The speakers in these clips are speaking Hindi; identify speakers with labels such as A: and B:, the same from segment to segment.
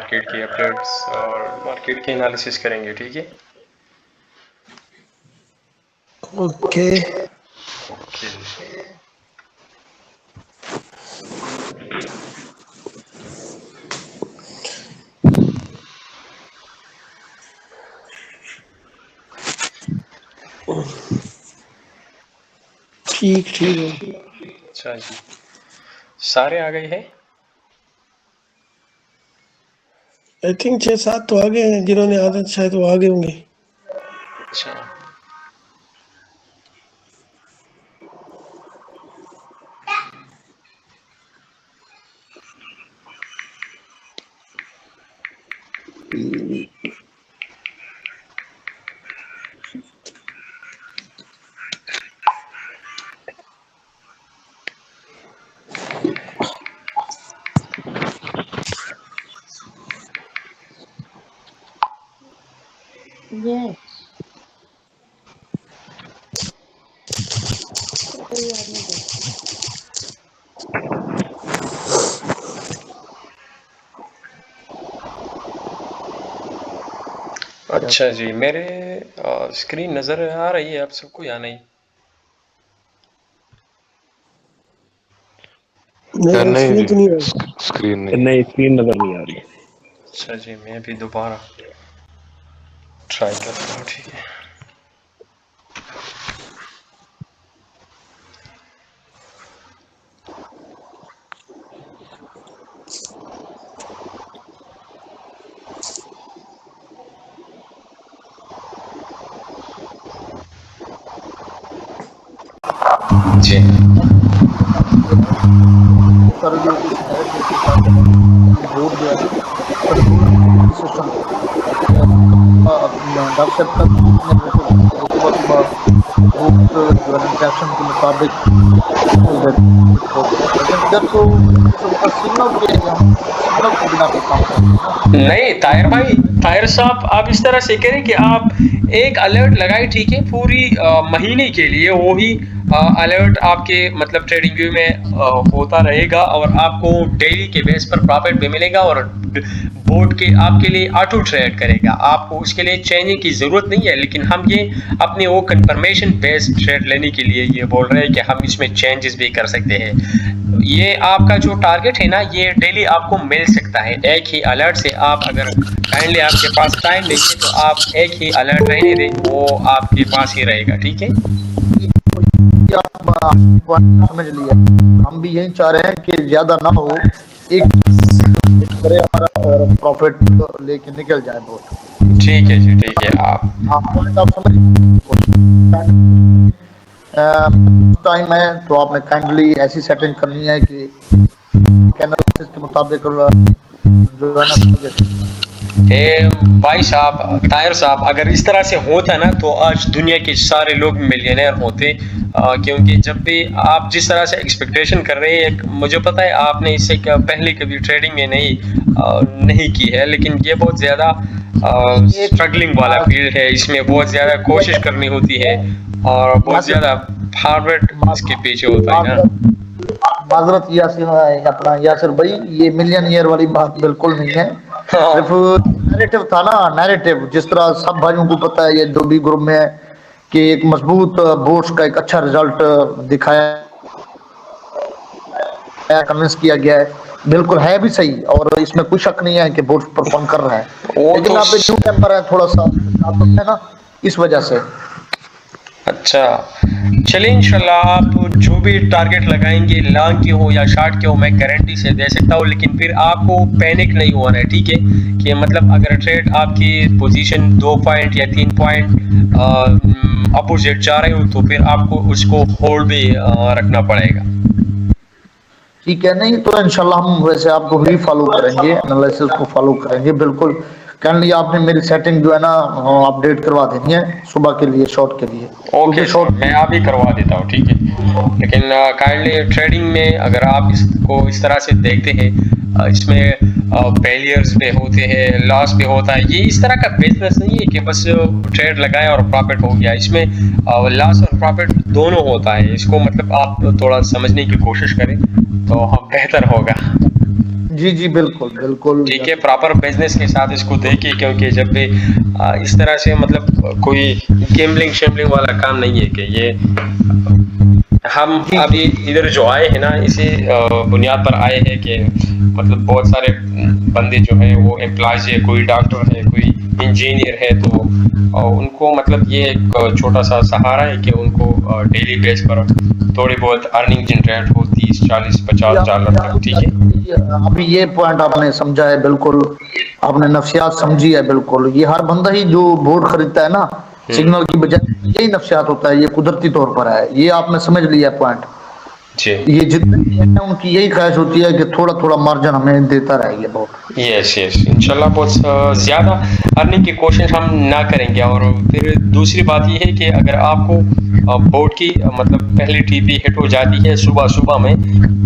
A: मार्केट की अपडेट्स और मार्केट की एनालिसिस करेंगे, ठीक है?
B: ओके।
A: ओके।
B: ठीक ठीक है।
A: अच्छा जी, सारे आ गए हैं?
B: आई थिंक 6-7 तो आ गए हैं, जिन्होंने आदत शायद वो आ गए होंगे।
A: अच्छा, अच्छा जी, मेरे स्क्रीन नज़र आ रही है आप सबको या नहीं?
B: नहीं,
C: नहीं
B: स्क्रीन
C: जी,
B: तो नहीं आ रही।
C: स्क्रीन नहीं।
D: नहीं, स्क्रीन नजर नहीं आ रही।
A: अच्छा जी, मैं भी दोबारा ट्राई करता हूँ, ठीक है? जी,
E: सर जो इस नैरेटिव के साथ ये बोर्ड जो है ना कंट्रोल सिस्टम डॉक्टर साहब का नैरेटिव है वो सुबह सुबह बोर्ड जो है ना इंस्ट्रक्शन के मुताबिक न्यूज़ देते हैं, लेकिन इधर तो जैसे उनका सिग्नल भी है, हम सिग्नल के बिना पे काम करते हैं ना।
A: नहीं ताहिर साहब, आप इस तरह से करें कि आप एक अलर्ट लगाए, ठीक है? पूरी महीने के लिए वो ही अलर्ट आपके मतलब ट्रेडिंग व्यू में होता रहेगा और आपको डेली के बेस पर प्रॉफिट भी मिलेगा और बोर्ड के आपके लिए ऑटो ट्रेड करेगा। आपको उसके लिए चेंजिंग की ज़रूरत नहीं है, लेकिन हम ये अपने वो कंफर्मेशन बेस्ड ट्रेड लेने के लिए ये बोल रहे हैं कि हम इसमें चेंजेस भी कर सकते हैं। ये आपका जो टारगेट है ना, ये डेली आपको मिल सकता है एक ही अलर्ट से। आप अगर काइंडली आपके पास टाइम नहीं है तो आप एक ही अलर्ट रहने दें, वो आपके पास ही रहेगा, ठीक है?
E: ये आप पॉइंट समझ लिया, हम भी यही चाह रहे हैं कि ज्यादा ना हो, एक करे और प्रॉफिट लेके निकल जाए बोर्ड।
A: ठीक है जी, ठीक है।
E: हाँ, पॉइंट आप समझ टाइम है तो आपने काइंडली ऐसी सेटिंग करनी है कि एनालिसिस के मुताबिक जो है ना
A: भाई साहब, ताहिर साहब, अगर इस तरह से होता ना तो आज दुनिया के सारे लोग मिलियनेयर होते। क्योंकि जब भी आप जिस तरह से एक्सपेक्टेशन कर रहे हैं, मुझे पता है आपने इससे पहले कभी ट्रेडिंग में नहीं की है, लेकिन ये बहुत ज़्यादा स्ट्रगलिंग वाला फील्ड है। इसमें बहुत ज़्यादा कोशिश करनी होती है और बहुत ज़्यादा हार्ड इसके पीछे होता है ना।
E: माजरत यासिर है अपना यासिर भाई, ये मिलियन ईयर वाली बात बिल्कुल नहीं है। सिर्फ नैरेटिव था ना, नैरेटिव जिस तरह सब भाइयों को पता है, ये जो भी ग्रुप में है कि एक मजबूत बोर्ड्स का एक अच्छा रिजल्ट दिखाया, कन्विंस किया गया है, बिल्कुल है भी सही और इसमें कोई शक नहीं है कि बोर्ड परफॉर्म कर रहा है, लेकिन
A: तो
E: आप न्यू टेम्पर है थोड़ा सा है ना, इस वजह से।
A: अच्छा, चलिए इंशाल्लाह आप जो भी टारगेट लगाएंगे, लॉन्ग की हो या शॉर्ट की हो, मैं गारंटी से दे सकता हूँ, लेकिन फिर आपको पैनिक नहीं होना है, ठीक है? कि मतलब अगर ट्रेड आपकी पोजीशन 2 पॉइंट या 3 पॉइंट अपोजिट जा रहे हो तो फिर आपको उसको होल्ड भी रखना पड़ेगा।
E: ठीक है, नहीं तो इंशाल्लाह हम वैसे आपको ही फॉलो करेंगे, एनालिसिस को फॉलो करेंगे बिल्कुल। काइंडली आपने मेरी सेटिंग जो है ना अपडेट करवा देनी है सुबह के लिए, शॉर्ट के लिए।
A: ओके सर, मैं अभी करवा देता हूँ, ठीक है? लेकिन काइंडली ट्रेडिंग में अगर आप इसको इस तरह से देखते हैं, इसमें फेलियर्स भी होते हैं, लॉस भी होता है। ये इस तरह का बिजनेस नहीं है कि बस ट्रेड लगाएं और प्रॉफिट हो गया। इसमें लॉस और प्रॉफिट दोनों होता है। इसको मतलब आप थोड़ा समझने की कोशिश करें तो बेहतर होगा।
E: जी जी बिल्कुल बिल्कुल
A: ठीक है,
E: यासिर।
A: प्रॉपर बिजनेस के साथ इसको देखिए, क्योंकि जब भी इस तरह से मतलब कोई गैम्बलिंग शैम्बलिंग वाला काम नहीं है कि ये हम
E: जी
A: अभी इधर जो आए हैं ना, इसी बुनियाद पर आए हैं कि मतलब बहुत सारे बंदे जो हैं वो एम्प्लॉयज है, कोई डॉक्टर है, कोई इंजीनियर है, तो उनको मतलब ये एक छोटा सा सहारा है कि उनको डेली बेस पर थोड़ी बहुत अर्निंग जनरेट हो 30 40 50 डॉलर तक। ठीक है।
E: अभी ये पॉइंट आपने समझा है बिल्कुल, आपने नफ्सियात समझी है बिल्कुल। ये हर बंदा ही जो बोर्ड खरीदता है ना सिग्नल की बजाय, यही नफ्सियात होता है, ये कुदरती तौर पर है, ये आपने समझ लिया पॉइंट।
A: जी।
E: ये जितने भी हैं उनकी यही ख्वाहिश होती है कि थोड़ा थोड़ा मार्जिन हमें देता रहे ये बोर्ड।
A: यस यस, इंशाल्लाह बहुत ज़्यादा अर्निंग की कोशिश हम ना करेंगे। और फिर दूसरी बात ये है कि अगर आपको बोर्ड की मतलब पहली टीपी हिट हो जाती है सुबह सुबह में,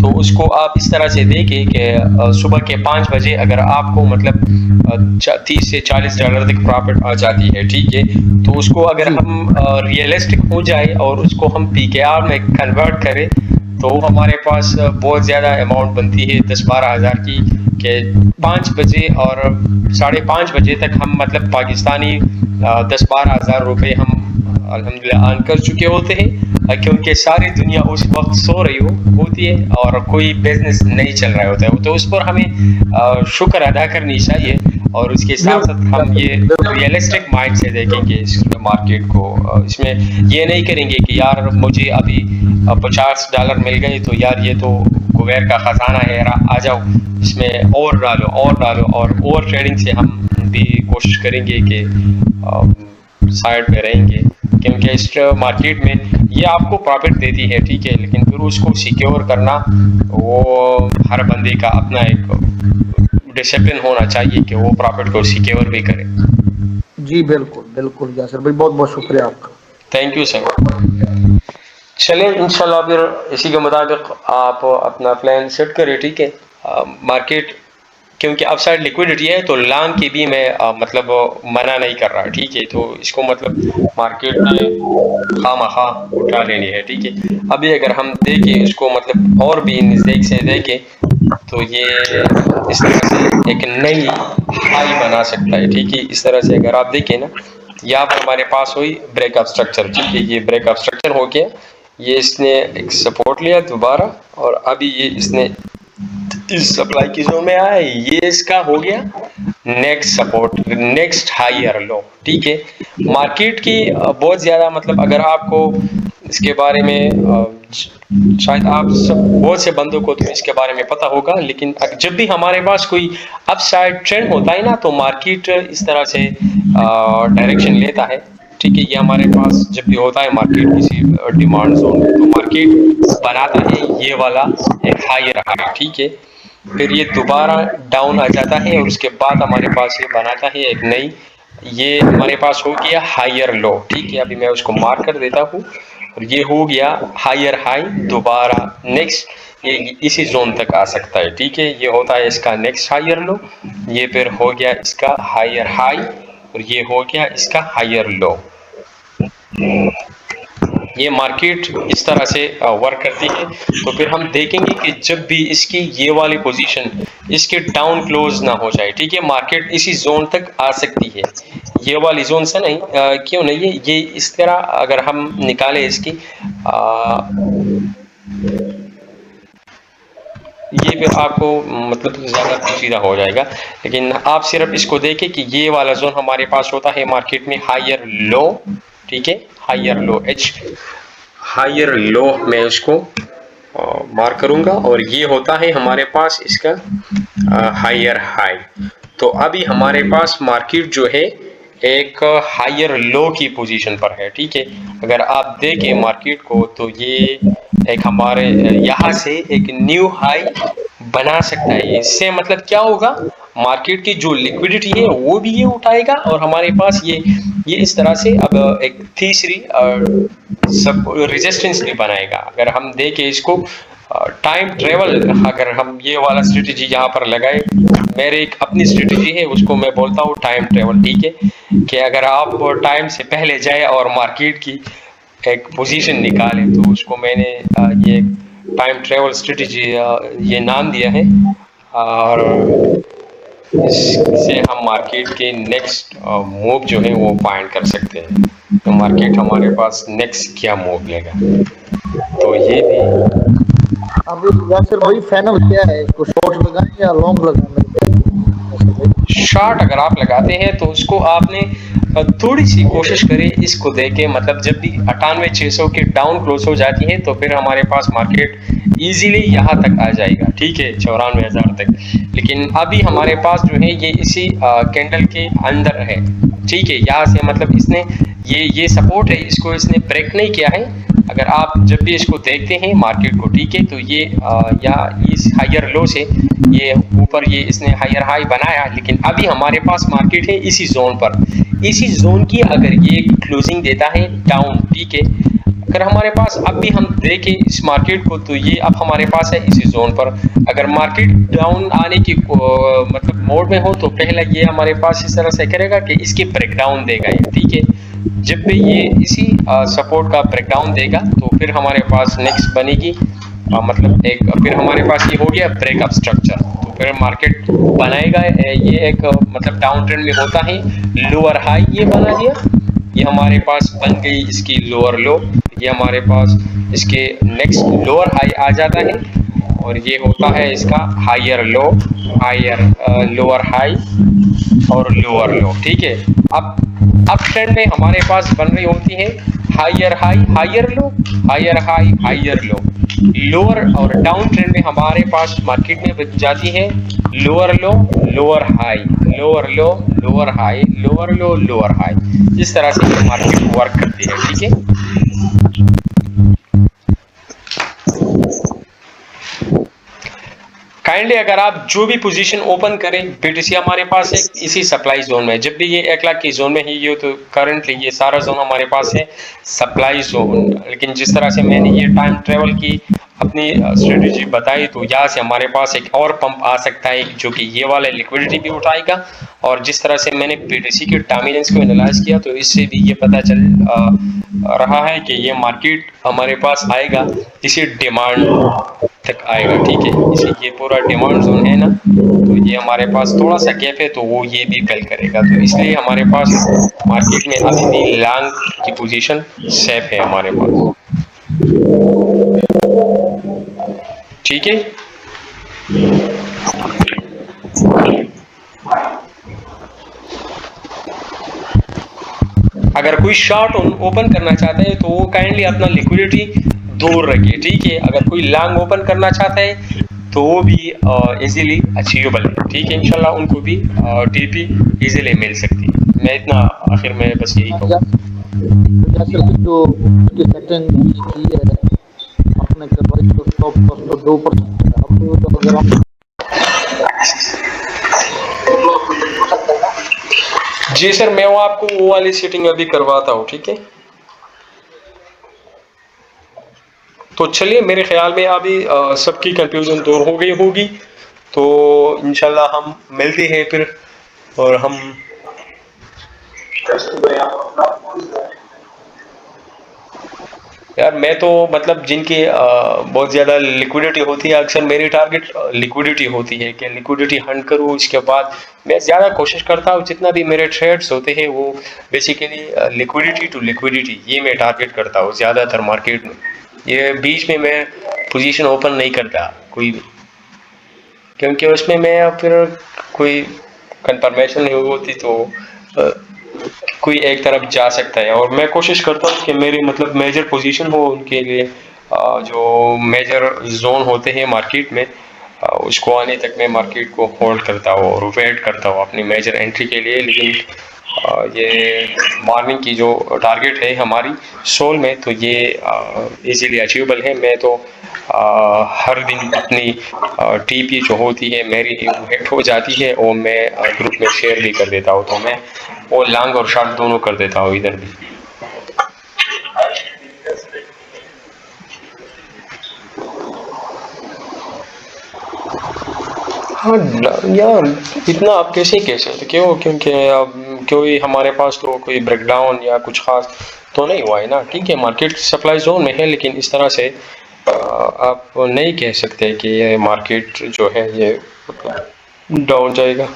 A: तो उसको आप इस तरह से देखें कि सुबह के 5 बजे अगर आपको मतलब 30 से 40 डॉलर तक प्रॉफिट आ जाती है, ठीक है, तो उसको अगर
E: जी
A: हम रियलिस्टिक हो जाए और उसको हम पीकेआर में कन्वर्ट करें, तो हमारे पास बहुत ज़्यादा अमाउंट बनती है 10-12 हज़ार की, कि 5 बजे और 5:30 बजे तक हम मतलब पाकिस्तानी 10-12 हज़ार रुपये हम अल्हम्दुलिल्लाह अर्न कर चुके होते हैं, क्योंकि सारी दुनिया उस वक्त सो रही होती है और कोई बिजनेस नहीं चल रहा होता है, तो उस पर हमें शुक्र अदा करनी चाहिए। और उसके साथ साथ
E: बिल्कुल
A: हम
E: यासिर
A: ये
E: भाई, बिल्कुल।
A: रियलिस्टिक माइंड से देखेंगे इस मार्केट को। इसमें ये नहीं करेंगे कि यार मुझे अभी 50 डॉलर मिल गए तो यार ये तो कुबेर का खजाना है, आ जाओ इसमें और डालो और डालो, और ट्रेडिंग से हम भी कोशिश करेंगे कि साइड पे रहेंगे, क्योंकि इस मार्केट में ये आपको प्रॉफिट देती है, ठीक है, लेकिन फिर उसको सिक्योर करना वो हर बंदे का अपना एक डिसिप्लिन होना चाहिए कि वो प्रॉफिट को सिक्योर भी करे।
E: जी बिल्कुल बिल्कुल यासिर भाई, बहुत बहुत शुक्रिया आपका।
A: Thank you sir. चलें इंशाल्लाह फिर इसी के मुताबिक आप अपना प्लान सेट करें, ठीक है। मार्केट क्योंकि अपसाइड लिक्विडिटी है, तो लॉन्ग की भी मैं मतलब मना नहीं कर रहा, ठीक है, तो इसको मतलब मार्केट में खामखा उठा लेनी है, ठीक है। अभी अगर हम देखें इसको मतलब और भी नज़दीक से देखें, तो ये इस तरह से एक नई हाई बना सकता है, ठीक है। इस तरह से अगर आप देखें ना, यहाँ पर हमारे पास हुई ब्रेकअप स्ट्रक्चर, ठीक है, ये ब्रेकअप स्ट्रक्चर हो गया, ये इसने एक सपोर्ट लिया दोबारा, और अभी ये इसने इस सप्लाई की जोन में आया, ये इसका हो गया next support, next higher low, ठीक है। मार्केट की बहुत ज़्यादा मतलब अगर आपको इसके बारे में शायद आप सब बहुत से बंदों को तो इसके बारे में पता होगा, लेकिन जब भी हमारे पास कोई अपसाइड ट्रेंड होता है ना, तो मार्केट इस तरह से डायरेक्शन लेता है, ठीक है। ये हमारे पास जब भी होता है मार्केट किसी डिमांड जोन में, तो मार्केट बनाता है ये वाला एक हायर हाई, ठीक है। फिर ये दोबारा डाउन आ जाता है और उसके बाद हमारे पास ये बनाता है एक नई, ये हमारे पास हो गया हायर लो, ठीक है। अभी मैं उसको मार्क कर देता हूँ, और ये हो गया हायर हाई, दोबारा नेक्स्ट ये इसी जोन तक आ सकता है, ठीक है। ये होता है इसका नेक्स्ट हायर लो, ये फिर हो गया इसका हायर हाई, और ये हो गया इसका हायर लो। ये मार्केट इस तरह से वर्क करती है। तो फिर हम देखेंगे कि जब भी इसकी ये वाली पोजीशन इसके डाउन क्लोज ना हो जाए, ठीक है, मार्केट इसी जोन तक आ सकती है, ये वाली जोन से नहीं, क्यों नहीं है ये इस तरह अगर हम निकालें इसकी ये फिर आपको मतलब ज़्यादा पेचीदा हो जाएगा, लेकिन आप सिर्फ इसको देखें कि ये वाला जोन हमारे पास होता है मार्केट में हायर लो, ठीक है, higher low H, higher low मैं उसको मार्क करूंगा, और ये होता है हमारे पास इसका हायर हाई। तो अभी हमारे पास मार्केट जो है एक हायर लो की पोजीशन पर है, ठीक है। अगर आप देखें मार्केट को, तो ये एक हमारे यहाँ से एक न्यू हाई बना सकता है। इससे मतलब क्या होगा, मार्केट की जो लिक्विडिटी है वो भी ये उठाएगा, और हमारे पास ये इस तरह से अब एक तीसरी सब रेजिस्टेंस भी बनाएगा। अगर हम देखें इसको टाइम ट्रेवल, अगर हम ये वाला स्ट्रेटेजी यहाँ पर लगाए, मेरे एक अपनी स्ट्रेटेजी है उसको मैं बोलता हूँ टाइम ट्रेवल, ठीक है, कि अगर आप टाइम से पहले जाए और मार्केट की एक पोजीशन निकालें, तो उसको मैंने ये टाइम ट्रेवल स्ट्रेटेजी ये नाम दिया है। और इससे हम मार्केट के नेक्स्ट मूव जो है वो फाइंड कर सकते हैं, तो मार्केट हमारे पास नेक्स्ट क्या मूव लेगा। तो ये भी
E: अब यासिर भाई फाइनल क्या है, इसको शॉर्ट लगाएं या लॉन्ग लगाएं मेरे ख्याल से यासिर भाई?
A: शॉर्ट अगर आप लगाते हैं तो उसको आपने थोड़ी सी कोशिश करें इसको देके, मतलब जब भी 98,600 के डाउन क्लोज हो जाती है तो फिर हमारे पास मार्केट इजीली यहाँ तक आ जाएगा, ठीक है, 94,000 तक। लेकिन अभी हमारे पास जो है ये इसी कैंडल के अंदर है, ठीक है, यहाँ से मतलब इसने ये सपोर्ट है, इसको इसने ब्रेक नहीं किया है। अगर आप जब भी इसको देखते हैं मार्केट को, ठीक है, तो ये या इस हायर लो से ये ऊपर ये इसने हायर हाई बनाया, लेकिन अभी हमारे पास मार्केट है इसी जोन पर, इसी जोन की अगर ये क्लोजिंग देता है डाउन, ठीक है, अगर हमारे पास अब भी हम देखें इस मार्केट को तो ये अब हमारे पास है इसी जोन पर। अगर मार्केट डाउन आने की मतलब मोड में हो तो पहले ये हमारे पास इस तरह से करेगा कि इसकी ब्रेकडाउन देगा ये, ठीक है। जब भी ये इसी सपोर्ट का ब्रेकडाउन देगा तो फिर हमारे पास नेक्स्ट बनेगी मतलब एक, फिर हमारे पास ये हो गया ब्रेकअप स्ट्रक्चर, तो फिर मार्केट बनाएगा ये एक मतलब डाउन ट्रेंड में होता है, लोअर हाई ये बना दिया, ये हमारे पास बन गई इसकी लोअर लो, ये हमारे पास इसके नेक्स्ट लोअर हाई आ जाता है, और ये होता है इसका higher low, higher lower high और लोअर लो, ठीक है। अब ट्रेंड में हमारे पास बन रही होती है higher high higher low, higher high higher low, lower, और डाउन ट्रेंड में हमारे पास मार्केट में बन जाती है lower low lower high, lower low lower high, lower low lower high, इस तरह से ये मार्केट वर्क करती है, ठीक है। काइंडली अगर आप जो भी पोजीशन ओपन करें, बीटीसी हमारे पास है इसी सप्लाई जोन में, जब भी ये 1 लाख की जोन में ही हो तो करंटली ये सारा जोन हमारे पास है सप्लाई जोन। लेकिन जिस तरह से मैंने ये टाइम ट्रेवल की अपनी स्ट्रेटेजी बताई, तो यहाँ से हमारे पास एक और पंप आ सकता है जो कि ये वाला लिक्विडिटी भी उठाएगा, और जिस तरह से मैंने बीटीसी के टाइमिंग्स को एनालाइज किया तो इससे भी ये पता चल रहा है कि ये मार्केट हमारे पास आएगा इसी डिमांड तक आएगा, ठीक है, इसी ये पूरा डिमांड जोन है ना, तो ये हमारे पास थोड़ा सा गैप है तो वो ये भी फेल करेगा, तो इसलिए हमारे पास मार्केट में अभी भी लॉन्ग की पोजीशन सेफ है हमारे पास, ठीक है। अगर कोई शॉर्ट ओपन करना चाहता है तो वो काइंडली अपना लिक्विडिटी दूर रखिए, ठीक है। अगर कोई लॉन्ग ओपन करना चाहता है तो वो भी इजीली अचीवेबल है, ठीक है, इंशाल्लाह उनको भी टीपी इजीली मिल सकती है। मैं इतना आखिर में बस यही कहूँ।
E: यासिर भाई जो उसकी सेटिंग की है आपने करवाई तो स्टॉप लॉस तो 2% है, अब तो अगर हम
A: जी सर, मैं वो आपको वो वाली सेटिंग अभी करवाता हूँ, ठीक है। तो चलिए, मेरे ख्याल में अभी सबकी कंफ्यूजन दूर हो गई होगी, तो इंशाल्लाह हम मिलते हैं फिर, और हम यार मैं तो मतलब जिनकी बहुत ज़्यादा लिक्विडिटी होती है, अक्सर मेरी टारगेट लिक्विडिटी होती है कि लिक्विडिटी हंट करूँ, इसके बाद मैं ज़्यादा कोशिश करता हूँ जितना भी मेरे ट्रेड्स होते हैं वो बेसिकली लिक्विडिटी टू लिक्विडिटी ये मैं टारगेट करता हूँ ज़्यादातर मार्केट में। ये बीच में मैं पोजीशन ओपन नहीं करता कोई भी, क्योंकि उसमें मैं फिर कोई कंफर्मेशन नहीं होती तो कोई एक तरफ जा सकता है, और मैं कोशिश करता हूँ कि मेरे मतलब मेजर पोजीशन हो उनके लिए, जो मेजर जोन होते हैं मार्केट में उसको आने तक मैं मार्केट को होल्ड करता हूँ और वेट करता हूँ अपनी मेजर एंट्री के लिए। लेकिन ये मॉर्निंग की जो टारगेट है हमारी सोल में, तो ये इजीली अचीवेबल है। मैं तो हर दिन अपनी टीपी जो होती है मेरी हिट हो जाती है और मैं ग्रुप में शेयर भी कर देता हूँ, तो मैं वो लॉन्ग और शॉर्ट दोनों कर देता हूँ इधर भी। हाँ यार, इतना आप कैसे कह सकते, क्यों? क्योंकि अब कोई हमारे पास तो कोई ब्रेकडाउन या कुछ खास तो नहीं हुआ है ना, ठीक है, मार्केट सप्लाई जोन में है, लेकिन इस तरह से आप नहीं कह सकते कि ये मार्केट जो है ये डाउन जाएगा।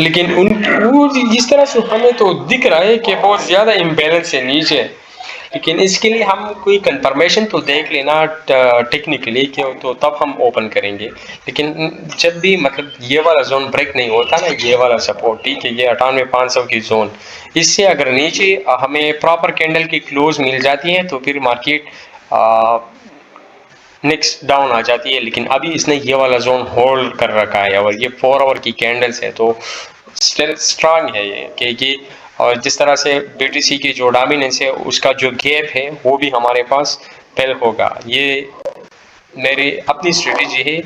A: लेकिन उन वो जिस तरह से हमें तो दिख रहा है कि बहुत ज़्यादा इम्बैलेंस है नीचे, लेकिन इसके लिए हम कोई कंफर्मेशन तो देख लेना टेक्निकली कि तो तब हम ओपन करेंगे। लेकिन जब भी मतलब ये वाला जोन ब्रेक नहीं होता ना, ये वाला सपोर्ट, ठीक है, ये 98,500 की जोन, इससे अगर नीचे हमें प्रॉपर कैंडल की क्लोज मिल जाती है तो फिर मार्केट नेक्स्ट डाउन आ जाती है। लेकिन अभी इसने ये वाला जोन होल्ड कर रखा है और ये 4 आवर की कैंडल्स है तो स्टिल स्ट्रांग है ये कि और जिस तरह से बीटीसी की जो डोमिनेंस है उसका जो गैप है वो भी हमारे पास फिल होगा। ये मेरी अपनी स्ट्रेटेजी है,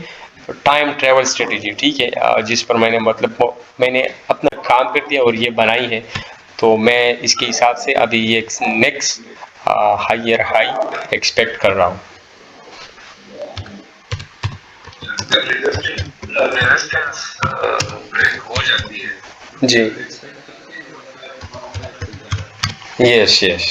A: टाइम ट्रेवल स्ट्रेटेजी, ठीक है, जिस पर मैंने मतलब मैंने अपना काम कर दिया और ये बनाई है, तो मैं इसके हिसाब से अभी ये नेक्स्ट हायर हाई एक्सपेक्ट कर रहा हूँ। जी, यस यस।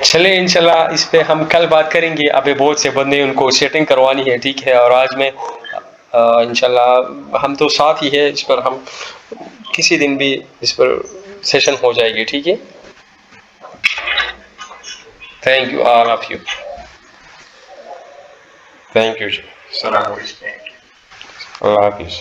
A: चले इंशाल्लाह इस पे हम कल बात करेंगे। अभी बहुत से बंदे उनको सेटिंग करवानी है, ठीक है, और आज में इंशाल्लाह हम तो साथ ही है इस पर, हम किसी दिन भी इस पर सेशन हो जाएगी, ठीक है। Thank you all of you, thank you जी, सलाम, अल्लाह हाफिज़।